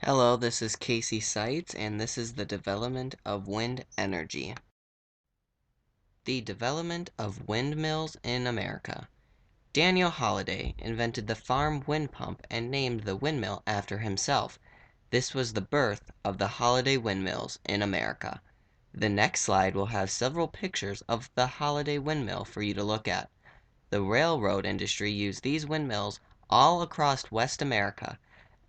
Hello, this is Casey Seitz, and this is the development of wind energy. The development of windmills in America. Daniel Holliday invented the farm wind pump and named the windmill after himself. This was the birth of the Holliday windmills in America. The next slide will have several pictures of the Holliday windmill for you to look at. The railroad industry used these windmills all across West America.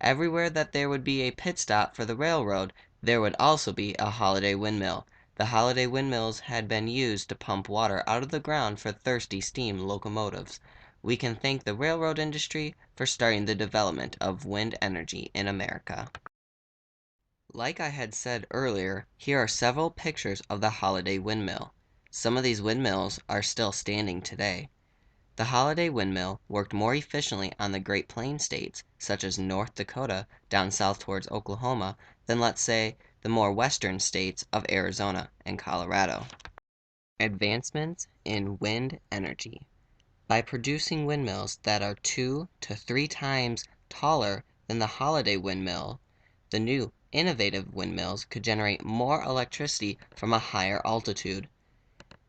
Everywhere that there would be a pit stop for the railroad, there would also be a Holliday windmill. The Holliday windmills had been used to pump water out of the ground for thirsty steam locomotives. We can thank the railroad industry for starting the development of wind energy in America. Like I had said earlier, here are several pictures of the Holliday windmill. Some of these windmills are still standing today. The Holliday windmill worked more efficiently on the Great Plains states, such as North Dakota down south towards Oklahoma, than, let's say, the more western states of Arizona and Colorado. Advancements in wind energy. By producing windmills that are 2 to 3 times taller than the Holliday windmill, the new innovative windmills could generate more electricity from a higher altitude.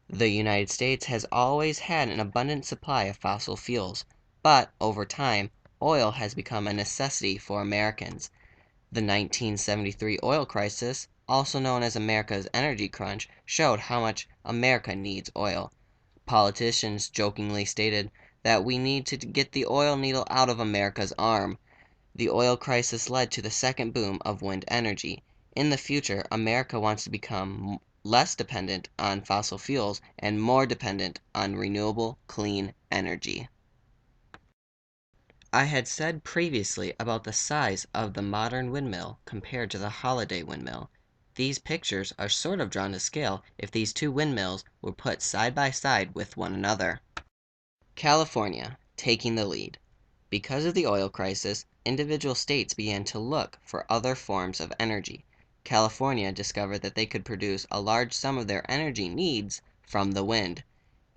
The United States has always had an abundant supply of fossil fuels, but over time, oil has become a necessity for Americans. The 1973 oil crisis, also known as America's energy crunch, showed how much America needs oil. Politicians jokingly stated that we need to get the oil needle out of America's arm. The oil crisis led to the second boom of wind energy. In the future, America wants to become less dependent on fossil fuels and more dependent on renewable, clean energy. I had said previously about the size of the modern windmill compared to the Holliday windmill. These pictures are sort of drawn to scale if these two windmills were put side by side with one another. California, taking the lead. Because of the oil crisis, individual states began to look for other forms of energy. California discovered that they could produce a large sum of their energy needs from the wind.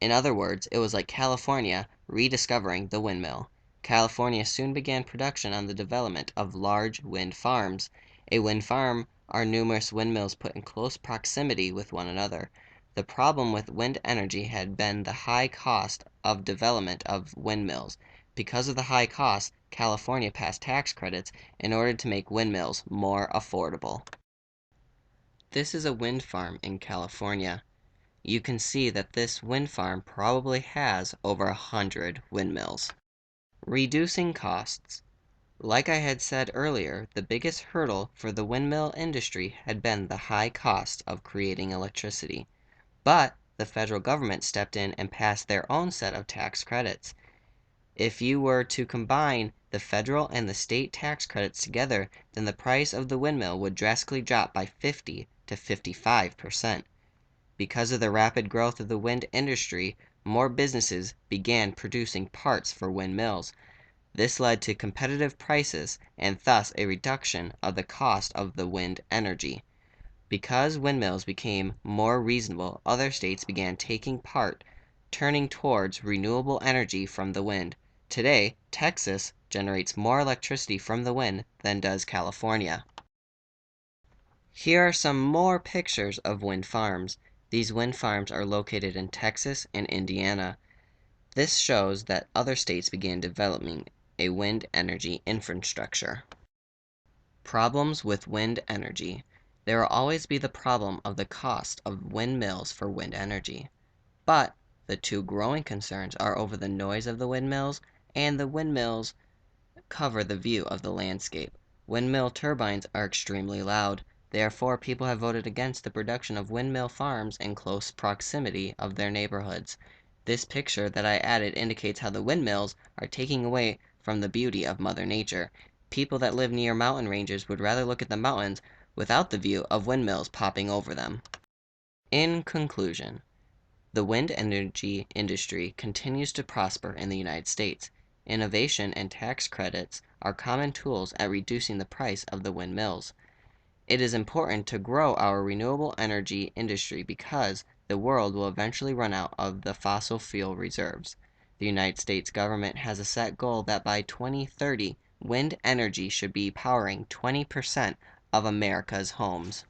In other words, it was like California rediscovering the windmill. California soon began production on the development of large wind farms. A wind farm are numerous windmills put in close proximity with one another. The problem with wind energy had been the high cost of development of windmills. Because of the high cost, California passed tax credits in order to make windmills more affordable. This is a wind farm in California. You can see that this wind farm probably has over 100 windmills. Reducing costs. Like I had said earlier, the biggest hurdle for the windmill industry had been the high cost of creating electricity. But the federal government stepped in and passed their own set of tax credits. If you were to combine the federal and the state tax credits together, then the price of the windmill would drastically drop by 50 to 55%. Because of the rapid growth of the wind industry, more businesses began producing parts for windmills. This led to competitive prices and thus a reduction of the cost of the wind energy. Because windmills became more reasonable, other states began taking part, turning towards renewable energy from the wind. Today, Texas generates more electricity from the wind than does California. Here are some more pictures of wind farms. These wind farms are located in Texas and Indiana. This shows that other states began developing a wind energy infrastructure. Problems with wind energy. There will always be the problem of the cost of windmills for wind energy. But the two growing concerns are over the noise of the windmills and the windmills cover the view of the landscape. Windmill turbines are extremely loud. Therefore, people have voted against the production of windmill farms in close proximity of their neighborhoods. This picture that I added indicates how the windmills are taking away from the beauty of Mother Nature. People that live near mountain ranges would rather look at the mountains without the view of windmills popping over them. In conclusion, the wind energy industry continues to prosper in the United States. Innovation and tax credits are common tools at reducing the price of the windmills. It is important to grow our renewable energy industry because the world will eventually run out of the fossil fuel reserves. The United States government has a set goal that by 2030 wind energy should be powering 20% of America's homes.